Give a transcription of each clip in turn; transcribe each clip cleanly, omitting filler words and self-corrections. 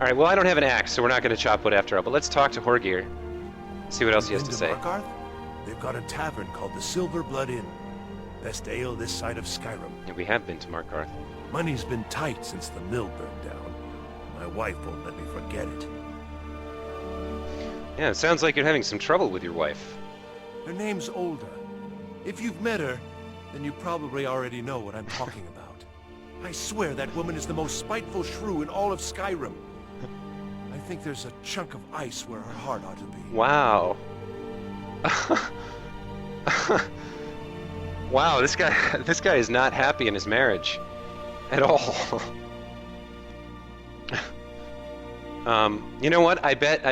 Alright, well I don't have an axe, so we're not going to chop wood after all, but let's talk to Horgir. See what else he has to say. Markarth? They've got a tavern called the Silver Blood Inn. Best ale this side of Skyrim. Yeah, we have been to Markarth. Money's been tight since the mill burned down. My wife won't let me forget it. Yeah, it sounds like you're having some trouble with your wife. Her name's Olda. If you've met her, then you probably already know what I'm talking about. I swear that woman is the most spiteful shrew in all of Skyrim. I think there's a chunk of ice where her heart ought to be. Wow. Wow, this guy is not happy in his marriage at all. You know what? I bet the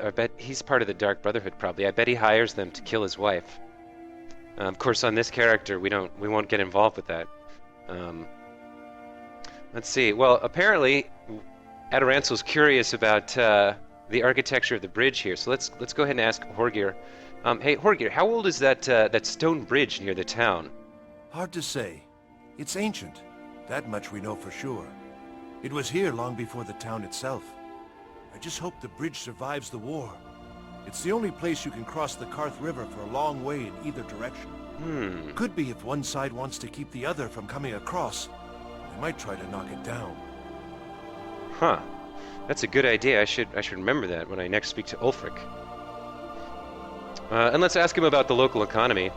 I bet he's part of the Dark Brotherhood probably. I bet he hires them to kill his wife. Of course, on this character, we won't get involved with that. Let's see. Well, apparently, Adorancel's curious about the architecture of the bridge here. So let's go ahead and ask Horgir. Hey, Horgir, how old is that stone bridge near the town? Hard to say. It's ancient. That much we know for sure. It was here long before the town itself. I just hope the bridge survives the war. It's the only place you can cross the Karth River for a long way in either direction. Could be if one side wants to keep the other from coming across. They might try to knock it down. Huh. That's a good idea. I should remember that when I next speak to Ulfric. And let's ask him about the local economy.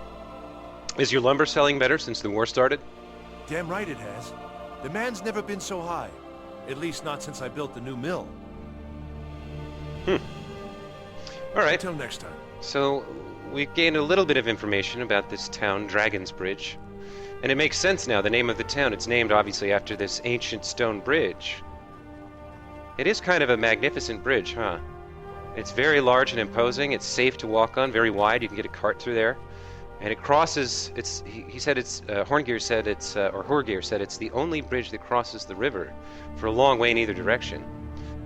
Is your lumber selling better since the war started? Damn right it has. Demand's never been so high. At least not since I built the new mill. Alright. Until next time. So, we've gained a little bit of information about this town, Dragon's Bridge. And it makes sense now, the name of the town. It's named, obviously, after this ancient stone bridge. It is kind of a magnificent bridge, huh? It's very large and imposing. It's safe to walk on, very wide. You can get a cart through there. And it crosses, he said it's, Horgir said it's the only bridge that crosses the river for a long way in either direction.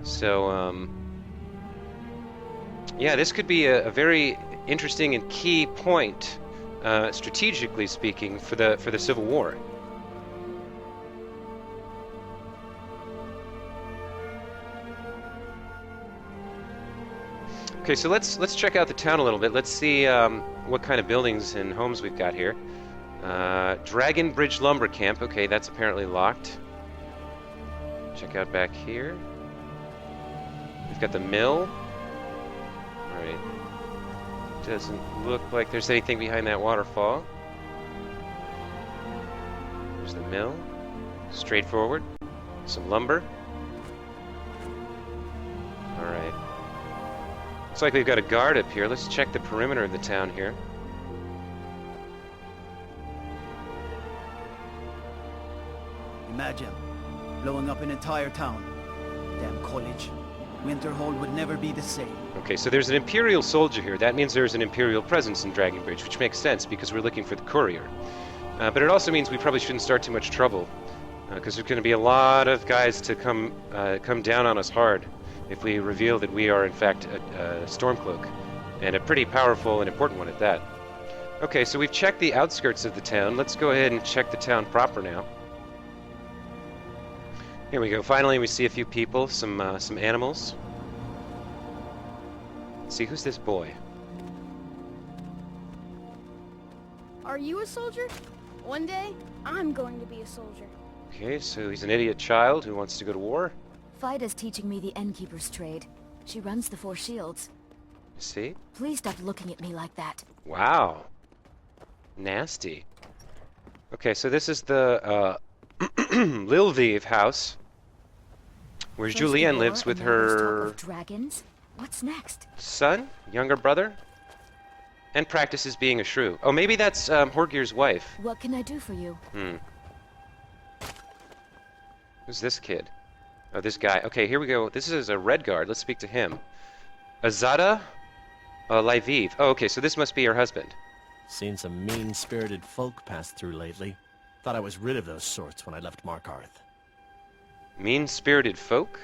So, yeah, this could be a very interesting and key point, strategically speaking, for the Civil War. Okay, so let's check out the town a little bit. Let's see what kind of buildings and homes we've got here. Dragon Bridge Lumber Camp. Okay, that's apparently locked. Check out back here. We've got the mill. Alright. Doesn't look like there's anything behind that waterfall. There's the mill. Straightforward. Some lumber. Alright. Looks like we've got a guard up here. Let's check the perimeter of the town here. Imagine blowing up an entire town. Damn college. Winterhold would never be the same. Okay, so there's an Imperial soldier here. That means there's an Imperial presence in Dragonbridge, which makes sense because we're looking for the courier. But it also means we probably shouldn't start too much trouble, because there's going to be a lot of guys to come down on us hard if we reveal that we are in fact a Stormcloak, and a pretty powerful and important one at that. Okay, so we've checked the outskirts of the town. Let's go ahead and check the town proper now. Here we go. Finally, we see a few people, some animals. Let's see, who's this boy? Are you a soldier? One day, I'm going to be a soldier. Okay, so he's an idiot child who wants to go to war. Fida's teaching me the innkeeper's trade. She runs the Four Shields. See? Please stop looking at me like that. Wow. Nasty. Okay, so this is the Lilviv house, where First Julienne war, lives with and now there's talk her of dragons? What's next? son, younger brother, and practices being a shrew. Oh, maybe that's Horgir's wife. What can I do for you? Who's this kid? Oh, this guy. Okay, here we go. This is a red guard. Let's speak to him. Azada Laiviv. Oh, okay, so this must be her husband. Seen some mean-spirited folk pass through lately. Thought I was rid of those sorts when I left Markarth. Mean-spirited folk?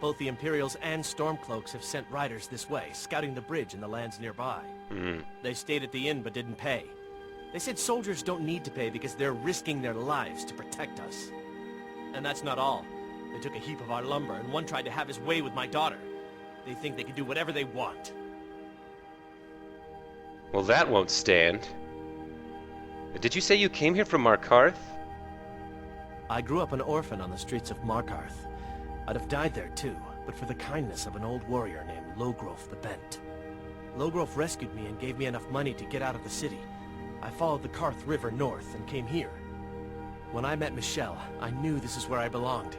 Both the Imperials and Stormcloaks have sent riders this way, scouting the bridge and the lands nearby. They stayed at the inn but didn't pay. They said soldiers don't need to pay because they're risking their lives to protect us. And that's not all. They took a heap of our lumber, and one tried to have his way with my daughter. They think they can do whatever they want. Well, that won't stand. Did you say you came here from Markarth? I grew up an orphan on the streets of Markarth. I'd have died there too, but for the kindness of an old warrior named Logrove the Bent. Logrove rescued me and gave me enough money to get out of the city. I followed the Karth River north and came here. When I met Michelle, I knew this is where I belonged.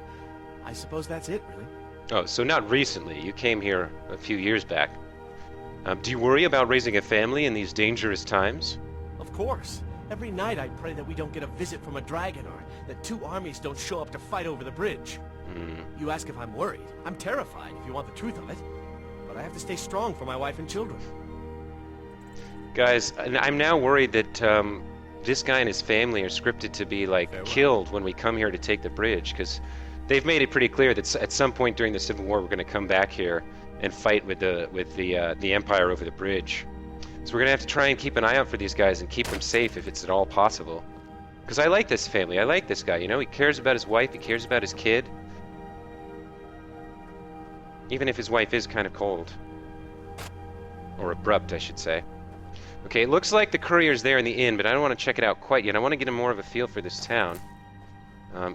I suppose that's it, really. Oh, so not recently. You came here a few years back. Do you worry about raising a family in these dangerous times? Of course. Every night I pray that we don't get a visit from a dragon or that two armies don't show up to fight over the bridge. You ask if I'm worried. I'm terrified, if you want the truth of it. But I have to stay strong for my wife and children. Guys, I'm now worried that this guy and his family are scripted to be, like, killed when we come here to take the bridge, because they've made it pretty clear that at some point during the Civil War we're going to come back here and fight with the Empire over the bridge. So we're going to have to try and keep an eye out for these guys and keep them safe if it's at all possible. Because I like this family. I like this guy, you know? He cares about his wife. He cares about his kid. Even if his wife is kind of cold. Or abrupt, I should say. Okay, it looks like the courier's there in the inn, but I don't want to check it out quite yet. I want to get more of a feel for this town.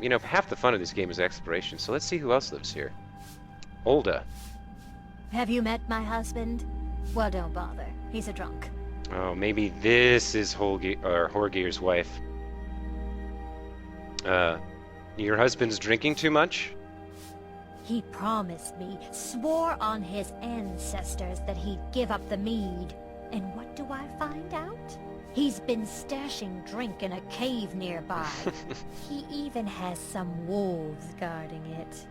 You know, half the fun of this game is exploration, so let's see who else lives here. Olda. Have you met my husband? Well, don't bother. He's a drunk. Oh, maybe this is Horgir's wife. Your husband's drinking too much? He promised me, swore on his ancestors that he'd give up the mead. And what do I find out? He's been stashing drink in a cave nearby. He even has some wolves guarding it.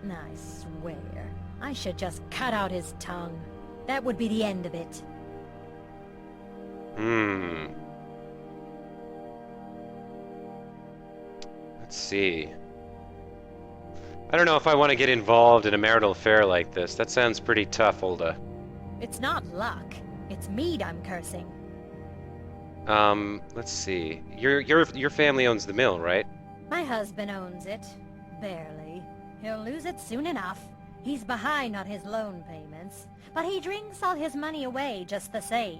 I swear, I should just cut out his tongue. That would be the end of it. Let's see. I don't know if I want to get involved in a marital affair like this. That sounds pretty tough, Olda. It's not luck. It's mead I'm cursing. Let's see. Your family owns the mill, right? My husband owns it. Barely. He'll lose it soon enough. He's behind on his loan payments, but he drinks all his money away just the same.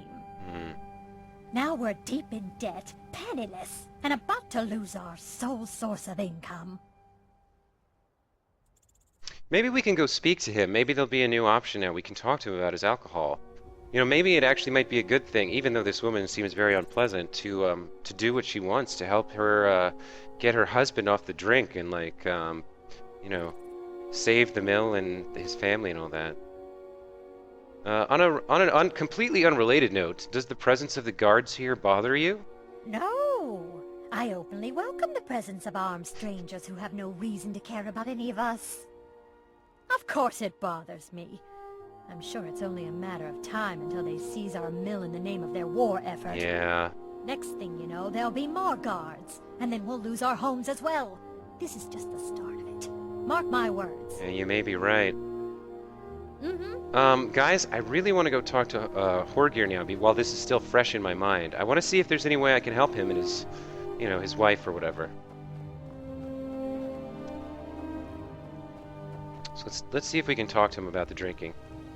Now we're deep in debt, penniless, and about to lose our sole source of income. Maybe we can go speak to him. Maybe there'll be a new option now. We can talk to him about his alcohol. You know, maybe it actually might be a good thing, even though this woman seems very unpleasant, to do what she wants to help her get her husband off the drink and, like, you know, save the mill and his family and all that. On an completely unrelated note, does the presence of the guards here bother you? No. I openly welcome the presence of armed strangers who have no reason to care about any of us. Of course it bothers me. I'm sure it's only a matter of time until they seize our mill in the name of their war effort. Yeah. Next thing you know, there'll be more guards, and then we'll lose our homes as well. This is just the start of it. Mark my words. Yeah, you may be right. Guys, I really want to go talk to Horgir now, while this is still fresh in my mind. I want to see if there's any way I can help him and his, you know, his wife or whatever. So let's see if we can talk to him about the drinking.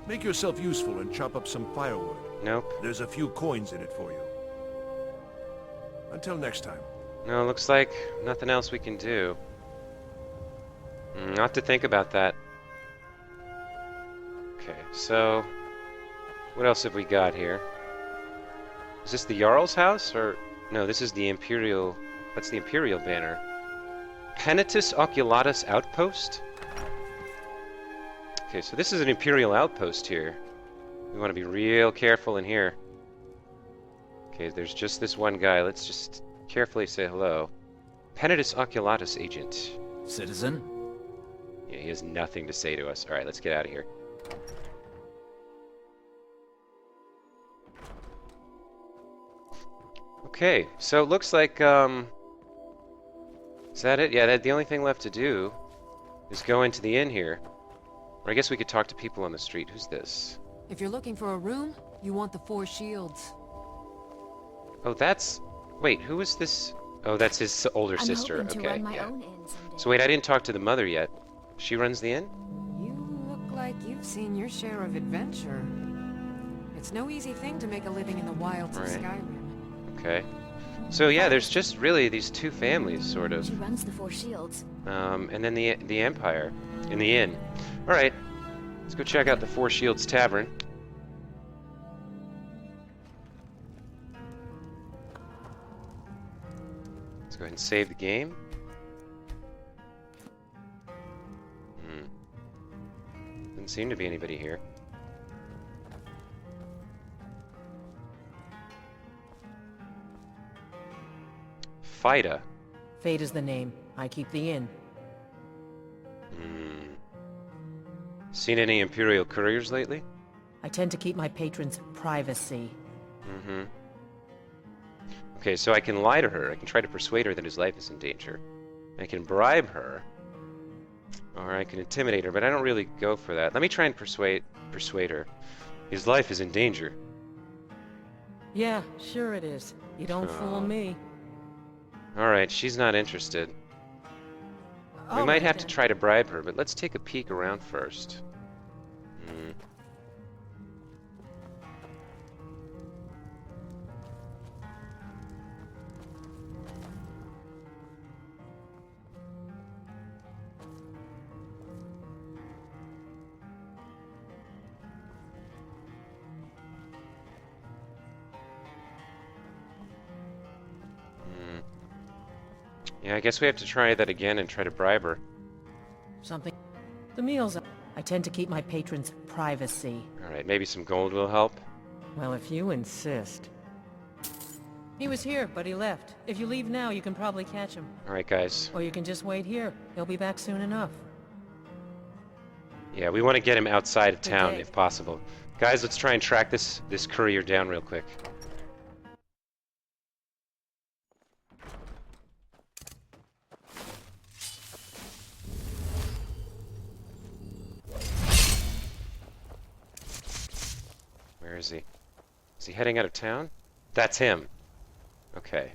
Make yourself useful and chop up some firewood. Nope. There's a few coins in it for you. Until next time. No, looks like nothing else we can do. Not to think about that. Okay, so what else have we got here? Is this the Jarl's house, or no? This is the Imperial. That's the Imperial banner. Penitus Oculatus Outpost. Okay, so this is an Imperial outpost here. We want to be real careful in here. Okay, there's just this one guy. Let's just carefully say hello. Penitus Oculatus agent. Citizen? Yeah, he has nothing to say to us. Alright, let's get out of here. Okay, so it looks like, is that it? Yeah, the only thing left to do is go into the inn here. Or I guess we could talk to people on the street. Who's this? If you're looking for a room, you want the Four Shields. Oh, that's... Wait, who is this? Oh, that's his older sister. I'm hoping to Okay, run my yeah. own inn someday. So wait, I didn't talk to the mother yet. She runs the inn? You look like you've seen your share of adventure. It's no easy thing to make a living in the wilds of Right. Skyrim. Okay. So yeah, there's just really these two families, sort of. She runs the Four Shields. And then the Empire in the inn. All right, let's go check out the Four Shields Tavern. Let's go ahead and save the game. Doesn't seem to be anybody here. Fida. Fate is the name. I keep the inn. Seen any Imperial couriers lately? I tend to keep my patrons' privacy. Okay, so I can lie to her. I can try to persuade her that his life is in danger. I can bribe her. Or I can intimidate her, but I don't really go for that. Let me try and persuade her. His life is in danger. Yeah, sure it is. You don't fool me. Alright, she's not interested. We All might right, have to then. try to bribe her, but let's take a peek around first. Yeah, I guess we have to try that again and try to bribe her. Something. The meals. I tend to keep my patrons' privacy. Alright, maybe some gold will help. Well, if you insist. He was here, but he left. If you leave now, you can probably catch him. Alright, guys. Or you can just wait here. He'll be back soon enough. Yeah, we want to get him outside of town Okay. if possible. Guys, let's try and track this courier down real quick. Where is he? Is he heading out of town? That's him. Okay.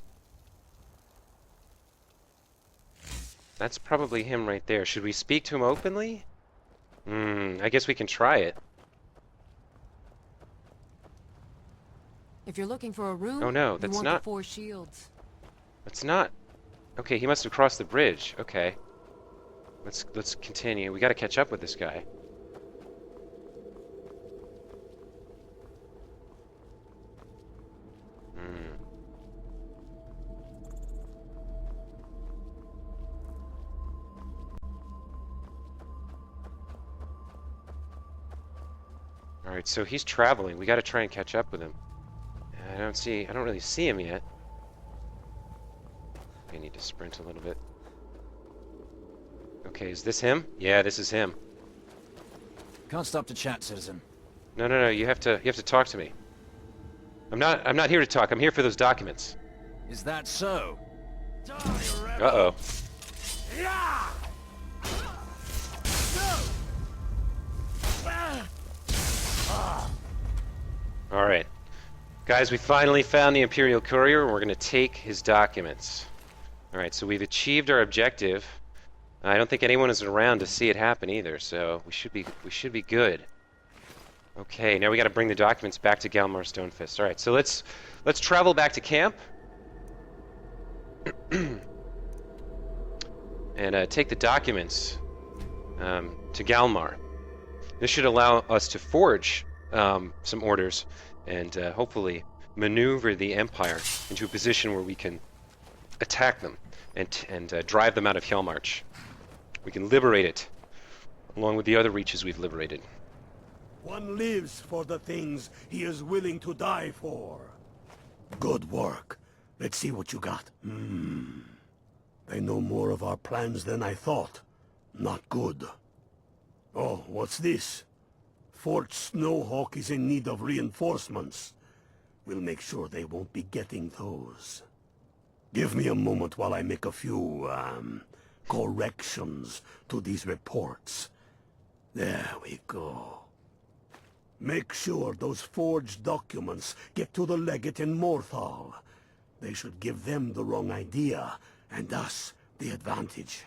That's probably him right there. Should we speak to him openly? I guess we can try it. If you're looking for a room, Oh, no, you that's want not- the Four Shields. It's not. Okay, he must have crossed the bridge. Okay. Let's continue. We got to catch up with this guy. Alright, so he's traveling. We gotta try and catch up with him. I don't really see him yet. I need to sprint a little bit. Okay, is this him? Yeah, this is him. Can't stop to chat, citizen. No, you have to talk to me. I'm not here to talk. I'm here for those documents. Is that so? Uh-oh. Alright. Guys, we finally found the Imperial Courier, and we're gonna take his documents. Alright, so we've achieved our objective. I don't think anyone is around to see it happen either, so we should be good. Okay, now we gotta bring the documents back to Galmar Stonefist. Alright, so let's travel back to camp. And take the documents to Galmar. This should allow us to forge some orders and hopefully maneuver the Empire into a position where we can attack them and drive them out of Hellmarch. We can liberate it, along with the other reaches we've liberated. One lives for the things he is willing to die for. Good work. Let's see what you got. They know more of our plans than I thought. Not good. Oh, what's this? Fort Snowhawk is in need of reinforcements. We'll make sure they won't be getting those. Give me a moment while I make a few, corrections to these reports. There we go. Make sure those forged documents get to the legate in Morthal. They should give them the wrong idea, and us the advantage.